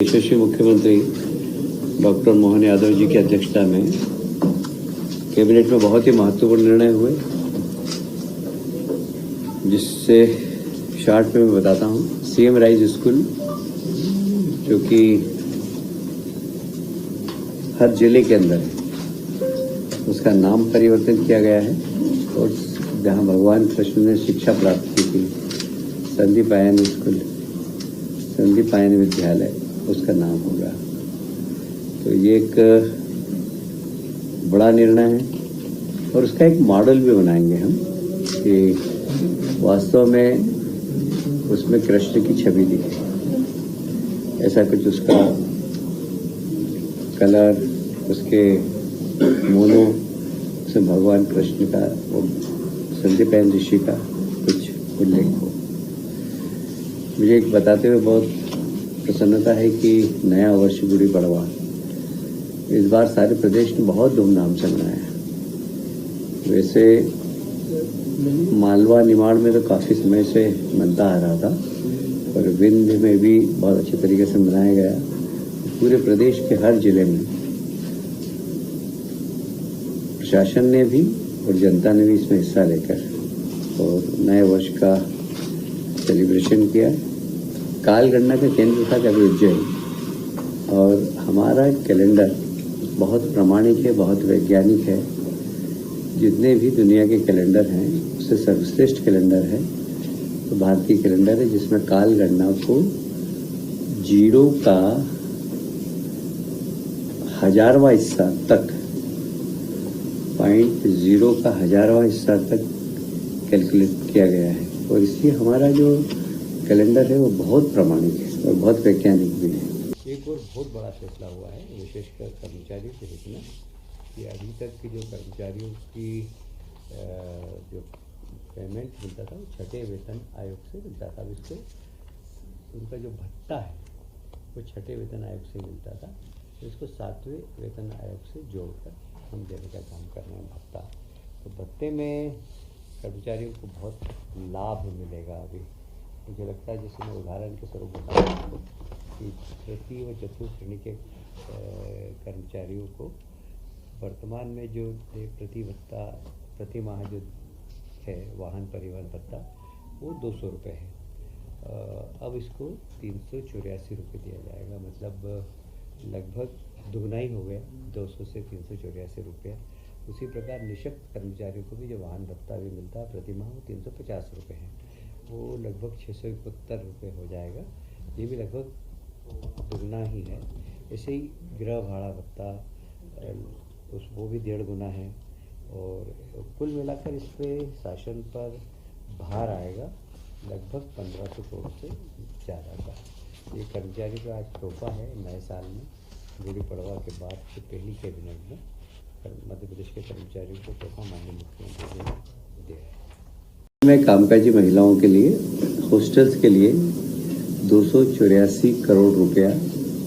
यशस्वी मुख्यमंत्री डॉक्टर मोहन यादव जी की अध्यक्षता में कैबिनेट में बहुत ही महत्वपूर्ण निर्णय हुए, जिससे शॉर्ट में मैं बताता हूं। सीएम राइज स्कूल जो कि हर जिले के अंदर है, उसका नाम परिवर्तन किया गया है और जहां भगवान कृष्ण ने शिक्षा प्राप्त की थी, संदीप आयन विद्यालय, उसका नाम होगा। तो ये एक बड़ा निर्णय है और उसका एक मॉडल भी बनाएंगे हम कि वास्तव में उसमें कृष्ण की छवि दिखे, ऐसा कुछ उसका कलर, उसके मोनो, उसमें भगवान कृष्ण का और संदीप ऋषि का कुछ उल्लेख हो। मुझे एक बताते हुए बहुत प्रसन्नता है कि नया वर्ष गुड़ी पड़वा इस बार सारे प्रदेश ने बहुत धूमधाम से मनाया। वैसे मालवा निमाड़ में तो काफ़ी समय से मनता आ रहा था, और विंध्य में भी बहुत अच्छे तरीके से मनाया गया। पूरे प्रदेश के हर जिले में प्रशासन ने भी और जनता ने भी इसमें हिस्सा लेकर और नए वर्ष का सेलिब्रेशन किया। कालगणना का केंद्र था कभी उज्जैन, और हमारा कैलेंडर बहुत प्रामाणिक है, बहुत वैज्ञानिक है। जितने भी दुनिया के कैलेंडर हैं उससे सर्वश्रेष्ठ कैलेंडर है तो भारतीय कैलेंडर है, जिसमें कालगणना को जीरो का 1000वां हिस्सा तक, 0.0 का 1000वां हिस्सा तक कैलकुलेट किया गया है। और इसलिए हमारा जो कैलेंडर है वो बहुत प्रामाणिक है और बहुत वैज्ञानिक भी है। एक और बहुत बड़ा फैसला हुआ है, विशेषकर कर्मचारियों के हित में, कि अभी तक की जो कर्मचारियों की जो पेमेंट मिलता था वो छठे वेतन आयोग से मिलता था। अब इसको उनका जो भत्ता है वो छठे वेतन आयोग से मिलता था, तो इसको 7वें वेतन आयोग से जोड़कर हम देने का काम कर रहे हैं भत्ता। तो भत्ते में कर्मचारियों को बहुत लाभ मिलेगा। अभी मुझे लगता है, जैसे मैं उदाहरण के स्वरूप बताऊँ आपको, कि तृतीय व चतुर्थ श्रेणी के कर्मचारियों को वर्तमान में जो प्रति भत्ता प्रति माह जो है वाहन परिवहन भत्ता वो 200 रुपये है। अब इसको 384 रुपये दिया जाएगा, मतलब लगभग दुगना ही हो गया, 200 से 384 रुपये। उसी प्रकार निःशक्त कर्मचारियों को भी जो वाहन भत्ता भी मिलता है प्रति माह वो 350 रुपये है, वो लगभग 671 रुपये हो जाएगा। ये भी लगभग दुगना ही है। ऐसे ही गृह भाड़ा भत्ता वो भी 1.5 गुना है। और कुल मिलाकर इस पर शासन पर भार आएगा लगभग 1500 करोड़ से ज़्यादा का। ये कर्मचारी का आज तोहफा है नए साल में, गुड़ी पड़वा के बाद से पहली कैबिनेट में मध्य प्रदेश के कर्मचारियों को तोहफा माननीय मुख्यमंत्री ने दिया है। मैं कामकाजी महिलाओं के लिए हॉस्टल्स के लिए 284 करोड़ रुपया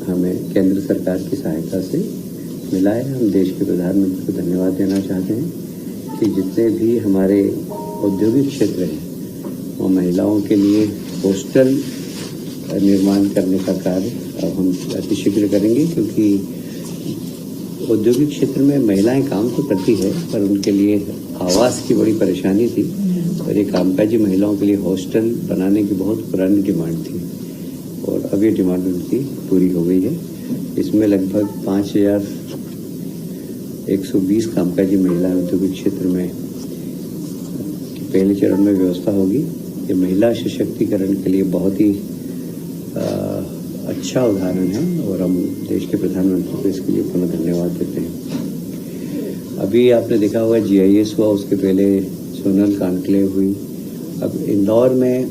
हमें केंद्र सरकार की सहायता से मिला है। हम देश के प्रधानमंत्री को धन्यवाद देना चाहते हैं कि जितने भी हमारे औद्योगिक क्षेत्र हैं वो महिलाओं के लिए हॉस्टल निर्माण करने का कार्य अब हम अतिशीघ्र करेंगे, क्योंकि औद्योगिक क्षेत्र में महिलाएं काम तो करती है पर उनके लिए आवास की बड़ी परेशानी थी, और ये कामकाजी महिलाओं के लिए हॉस्टल बनाने की बहुत पुरानी डिमांड थी और अब ये डिमांड उनकी पूरी हो गई है। इसमें लगभग 5120 कामकाजी महिला औद्योगिक क्षेत्र में पहले चरण में व्यवस्था होगी। ये महिला सशक्तिकरण के लिए बहुत ही अच्छा उदाहरण है और हम देश के प्रधानमंत्री को इसके लिए पुनः धन्यवाद देते हैं। अभी आपने देखा होगा GIS हुआ, उसके पहले सोनल कॉन्क्लेव हुई, अब इंदौर में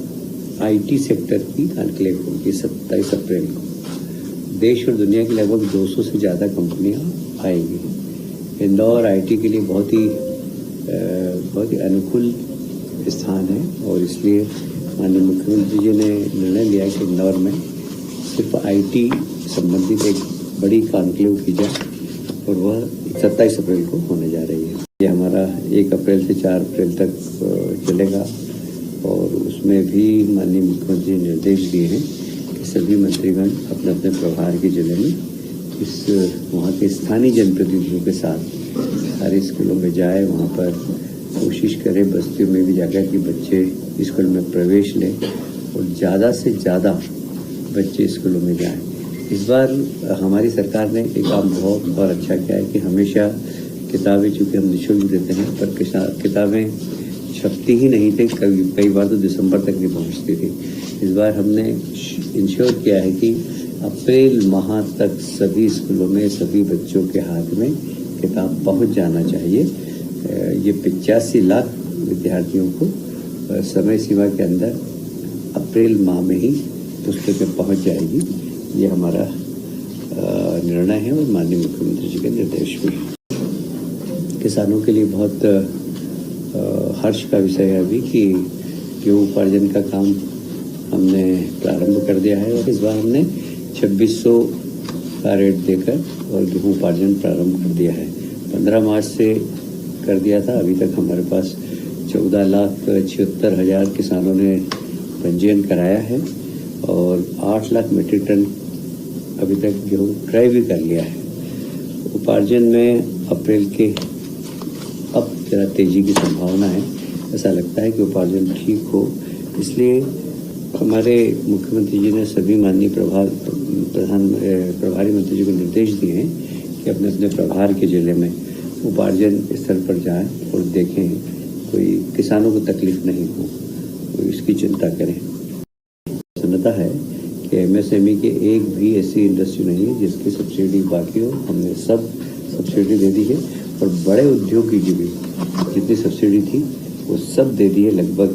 IT सेक्टर की कॉन्क्लेव होगी 27 अप्रैल को। देश और दुनिया की लगभग 200 से ज़्यादा कंपनियां आएंगी। इंदौर IT के लिए बहुत ही अनुकूल स्थान है, और इसलिए माननीय मुख्यमंत्री जी ने निर्णय लिया कि इंदौर में सिर्फ IT संबंधित एक बड़ी कॉन्क्लेव की जाए, और वह 27 अप्रैल को होने जा रही है। ये हमारा 1 अप्रैल से 4 अप्रैल तक चलेगा, और उसमें भी माननीय मुख्यमंत्री ने निर्देश दिए हैं कि सभी मंत्रीगण अपने अपने प्रभार के जिले में इस वहाँ के स्थानीय जनप्रतिनिधियों के साथ सारे स्कूलों में जाए, वहाँ पर कोशिश करें बस्तियों में भी जाकर कि बच्चे स्कूल में प्रवेश लें और ज़्यादा से ज़्यादा बच्चे स्कूलों में जाएं। इस बार हमारी सरकार ने एक काम बहुत अच्छा किया है कि हमेशा किताबें चूँकि हम निःशुल्क देते हैं, पर किताबें छपती ही नहीं थे, कई बार तो दिसंबर तक नहीं पहुंचती थी। इस बार हमने इंश्योर किया है कि अप्रैल माह तक सभी स्कूलों में सभी बच्चों के हाथ में किताब पहुंच जाना चाहिए। ये 85 लाख विद्यार्थियों को समय सीमा के अंदर अप्रैल माह में ही पुस्तकें पहुंच जाएगी। ये हमारा निर्णय है और माननीय मुख्यमंत्री जी के निर्देश भी है। किसानों के लिए बहुत हर्ष का विषय है अभी कि गेहूँ उपार्जन का काम हमने प्रारंभ कर दिया है और इस बार हमने 2600 का रेट देकर और गेहूँ उपार्जन प्रारंभ कर दिया है। 15 मार्च से कर दिया था। अभी तक हमारे पास 14,76,000 किसानों ने पंजीयन कराया है और 8 लाख मीट्रिक टन अभी तक गेहूँ क्रय भी कर लिया है। उपार्जन में अप्रैल के अब जरा तेजी की संभावना है। ऐसा लगता है कि उपार्जन ठीक हो, इसलिए हमारे मुख्यमंत्री जी ने सभी माननीय प्रभारी मंत्री जी को निर्देश दिए हैं कि अपने अपने प्रभार के जिले में उपार्जन स्थल पर जाएं और देखें, कोई किसानों को तकलीफ नहीं हो, तो इसकी चिंता करें। प्रसन्नता है कि एमएसएमई के एक भी ऐसी इंडस्ट्री नहीं है जिसकी सब्सिडी बाकी हो। हमने सब सब्सिडी दे दी है और बड़े उद्योगी की भी जितनी सब्सिडी थी वो सब दे दी है। लगभग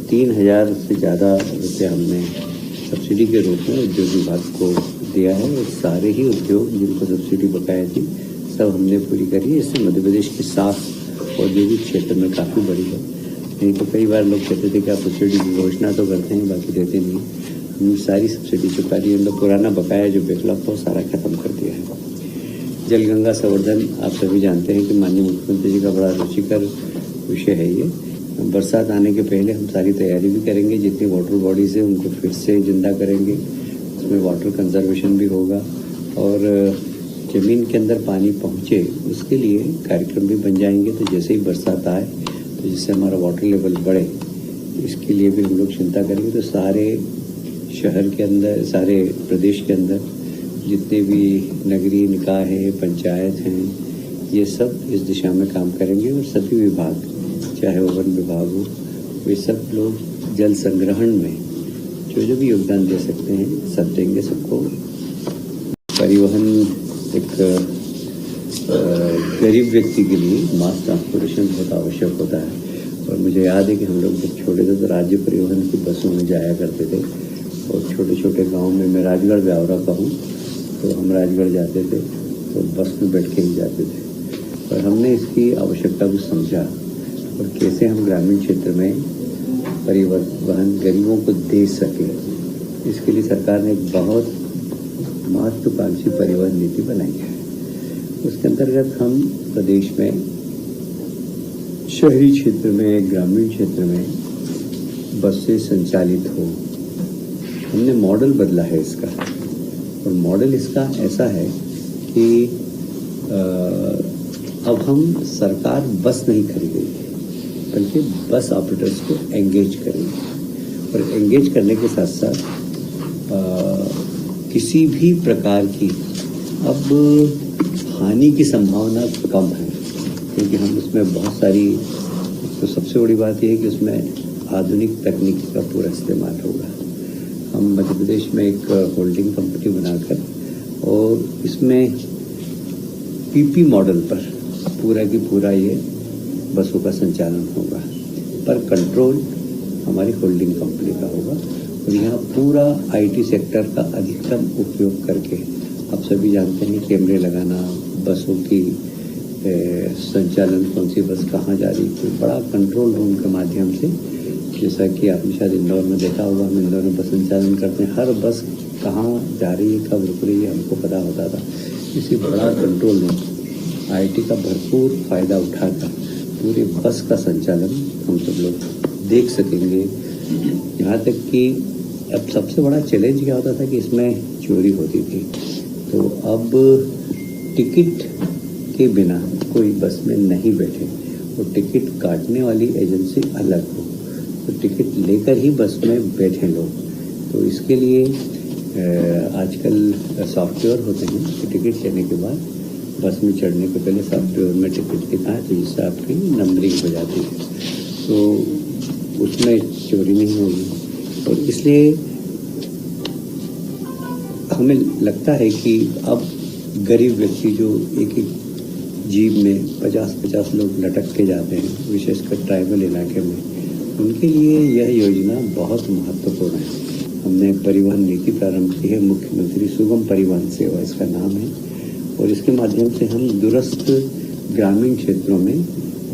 3,000 से ज़्यादा रुपये हमने सब्सिडी के रूप में उद्योग विभाग को दिया है और सारे ही उद्योग जिनको सब्सिडी बकाया थी सब हमने पूरी करी है। इससे मध्य प्रदेश की साख औद्योगिक क्षेत्र में काफ़ी बड़ी है। नहीं तो कई बार लोग कहते थे कि आप सब्सिडी की घोषणा तो करते हैं बाकी देते नहीं। हमने सारी सब्सिडी चुका दी, मतलब पुराना बकाया जो बैकलॉग था सारा खत्म कर दिया है। जल गंगा संवर्धन आप सभी जानते हैं कि माननीय मुख्यमंत्री जी का बड़ा रुचिकर विषय है ये। बरसात आने के पहले हम सारी तैयारी भी करेंगे, जितनी वाटर बॉडीज है उनको फिर से जिंदा करेंगे, उसमें वाटर कंजर्वेशन भी होगा और ज़मीन के अंदर पानी पहुँचे उसके लिए कार्यक्रम भी बन जाएंगे। तो जैसे ही बरसात आए तो जिससे हमारा वाटर लेवल बढ़े इसके लिए भी हम लोग चिंता करेंगे। तो सारे शहर के अंदर, सारे प्रदेश के अंदर जितने भी नगरीय निकाय हैं, पंचायत हैं, ये सब इस दिशा में काम करेंगे और सभी विभाग, चाहे वो वन विभाग हो, वे सब लोग जल संग्रहण में जो भी योगदान दे सकते हैं सब देंगे सबको। परिवहन एक गरीब व्यक्ति के लिए मास ट्रांसपोर्टेशन बहुत आवश्यक होता है और मुझे याद है कि हम लोग जब छोटे थे तो राज्य परिवहन की बसों में जाया करते थे और छोटे छोटे गाँव में, मैं राजगढ़ ब्यावरा का हूँ, तो हम राजगढ़ जाते थे तो बस में बैठ के ही जाते थे। और हमने इसकी आवश्यकता को समझा और कैसे हम ग्रामीण क्षेत्र में परिवहन गरीबों को दे सके, इसके लिए सरकार ने एक बहुत महत्वाकांक्षी परिवहन नीति बनाई है। उसके अंतर्गत हम प्रदेश में शहरी क्षेत्र में, ग्रामीण क्षेत्र में बसें संचालित हो, हमने मॉडल बदला है इसका। और मॉडल इसका ऐसा है कि अब हम सरकार बस नहीं खरीदेगी बल्कि बस ऑपरेटर्स को एंगेज करेंगे और एंगेज करने के साथ साथ किसी भी प्रकार की अब हानि की संभावना कम है, क्योंकि हम उसमें बहुत सारी, तो सबसे बड़ी बात यह है कि उसमें आधुनिक तकनीक का पूरा इस्तेमाल होगा। हम मध्य प्रदेश में एक होल्डिंग कंपनी बनाकर और इसमें पीपी मॉडल पर पूरा की पूरा ये बसों का संचालन होगा, पर कंट्रोल हमारी होल्डिंग कंपनी का होगा और यहाँ पूरा आईटी सेक्टर का अधिकतम उपयोग करके, आप सभी जानते हैं कैमरे लगाना, बसों की संचालन, कौन सी बस कहाँ जा रही है, बड़ा कंट्रोल रूम के माध्यम से, जैसा कि आपने शायद इंदौर में देखा होगा, हम इंदौर में बस संचालन करते हैं, हर बस कहाँ जा रही है, कब रुक रही है, हमको पता होता था। इसी बड़ा कंट्रोल रूम आईटी का भरपूर फायदा उठाकर पूरे बस का संचालन हम सब लोग देख सकेंगे। यहाँ तक कि अब सबसे बड़ा चैलेंज क्या होता था कि इसमें चोरी होती थी। तो अब टिकट के बिना कोई बस में नहीं बैठे, और टिकट काटने वाली एजेंसी अलग हो, तो टिकट लेकर ही बस में बैठे लोग। तो इसके लिए आजकल सॉफ्टवेयर होते हैं कि टिकट लेने के बाद बस में चढ़ने के पहले सॉफ्टवेयर में टिकट दिखाएं तो जिससे आपकी नंबरिंग हो जाती है, तो उसमें चोरी नहीं होगी। और इसलिए हमें लगता है कि अब गरीब व्यक्ति जो एक एक जीप में 50-50 लोग लटक के जाते हैं, विशेषकर ट्राइबल इलाके में, उनके लिए यह योजना बहुत महत्वपूर्ण है। हमने परिवहन नीति प्रारंभ की है, मुख्यमंत्री सुगम परिवहन सेवा इसका नाम है, और इसके माध्यम से हम दूरस्थ ग्रामीण क्षेत्रों में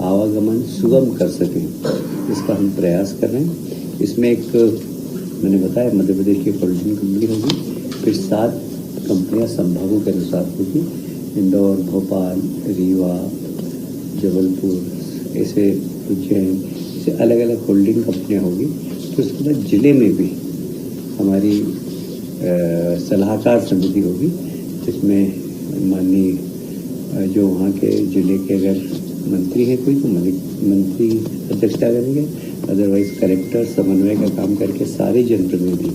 आवागमन सुगम कर सकें, इसका हम प्रयास कर रहे हैं। इसमें एक मैंने बताया मध्य प्रदेश की होल्डिंग कंपनी होगी, फिर 7 कंपनियां संभागों के अनुसार होगी, इंदौर, भोपाल, रीवा, जबलपुर, ऐसे उज्जैन, ऐसे अलग अलग होल्डिंग कंपनियां होगी। तो उसके बाद जिले में भी हमारी सलाहकार समिति होगी, जिसमें माननीय जो वहाँ के जिले के अगर मंत्री हैं कोई, तो मंत्री अध्यक्षता करेंगे, अदरवाइज कलेक्टर समन्वय का काम करके सारे जनप्रतिनिधि,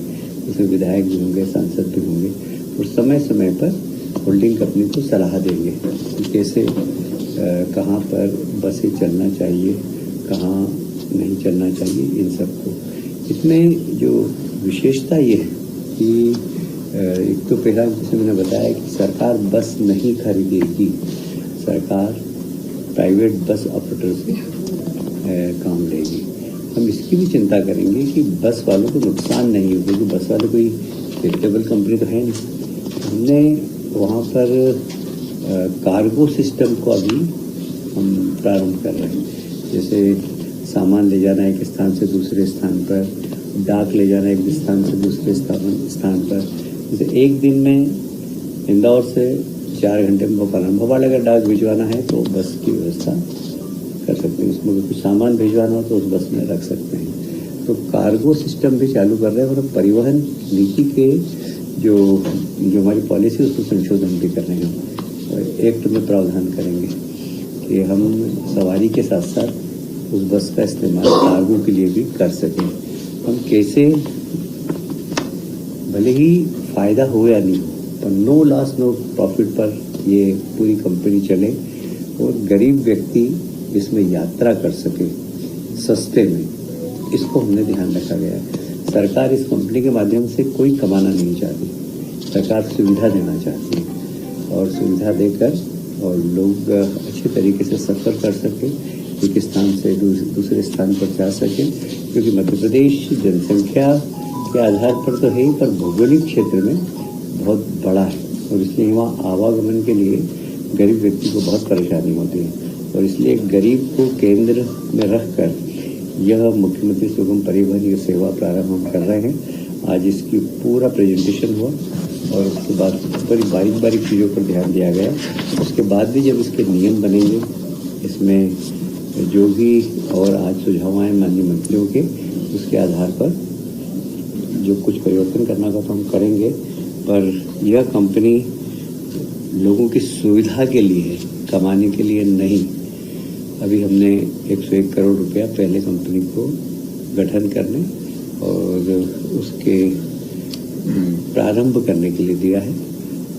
उसमें विधायक भी होंगे, सांसद भी होंगे, और समय समय पर होल्डिंग कंपनी को सलाह देंगे कि कैसे कहाँ पर बसें चलना चाहिए, कहाँ नहीं चलना चाहिए, इन सबको। इसमें जो विशेषता ये है कि एक तो पहला जैसे मैंने बताया कि सरकार बस नहीं खरीदेगी, सरकार प्राइवेट बस ऑपरेटर से काम लेगी। हम इसकी भी चिंता करेंगे कि बस वालों को नुकसान नहीं हो, क्योंकि बस वाले कोई चैरिटेबल कंपनी तो है नहीं। हमने वहाँ पर कार्गो सिस्टम को अभी हम प्रारंभ कर रहे हैं, जैसे सामान ले जाना एक स्थान से दूसरे स्थान पर, डाक ले जाना एक स्थान से दूसरे स्थान पर। जैसे एक दिन में इंदौर से 4 घंटे में भोपाल अगर डाक भिजवाना है तो बस की व्यवस्था कर सकते हैं, उसमें कुछ सामान भिजवाना हो तो उस बस में रख सकते हैं। तो कार्गो सिस्टम भी चालू कर रहे हैं, और परिवहन नीति के जो हमारी पॉलिसी उसको संशोधन भी कर रहे हैं, और एक्ट में प्रावधान करेंगे कि हम सवारी के साथ साथ उस बस का इस्तेमाल कार्गो के लिए भी कर सकें। हम कैसे, भले ही फ़ायदा हो या नहीं हो, पर नो लॉस नो प्रॉफिट पर ये पूरी कंपनी चले, और गरीब व्यक्ति इसमें यात्रा कर सके सस्ते में, इसको हमने ध्यान रखा गया है। सरकार इस कंपनी के माध्यम से कोई कमाना नहीं चाहती, सरकार सुविधा देना चाहती है, और सुविधा देकर और लोग अच्छे तरीके से सफ़र कर सकें, एक स्थान से दूसरे स्थान पर जा सकें, क्योंकि मध्य प्रदेश जनसंख्या के आधार पर तो है ही, पर भौगोलिक क्षेत्र में बहुत बड़ा है, और इसलिए वहाँ आवागमन के लिए गरीब व्यक्ति को बहुत परेशानी होती है, और इसलिए गरीब को केंद्र में रखकर यह मुख्यमंत्री सुगम परिवहन ये सेवा प्रारंभ हम कर रहे हैं। आज इसकी पूरा प्रेजेंटेशन हुआ, और उसके बाद बड़ी बारीक बारीक चीज़ों पर ध्यान दिया गया। उसके बाद भी जब इसके नियम बनेंगे, इसमें जो भी और आज सुझाव आए माननीय मंत्रियों के, उसके आधार पर जो कुछ परिवर्तन करना का तो हम करेंगे, पर यह कंपनी लोगों की सुविधा के लिए है, कमाने के लिए नहीं। अभी हमने 101 करोड़ रुपया पहले कंपनी को गठन करने और उसके प्रारंभ करने के लिए दिया है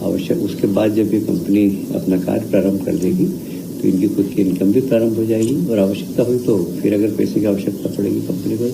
आवश्यक। उसके बाद जब ये कंपनी अपना कार्य प्रारंभ कर देगी तो इनकी खुद की इनकम भी प्रारंभ हो जाएगी, और आवश्यकता हुई तो फिर अगर पैसे की आवश्यकता पड़ेगी कंपनी को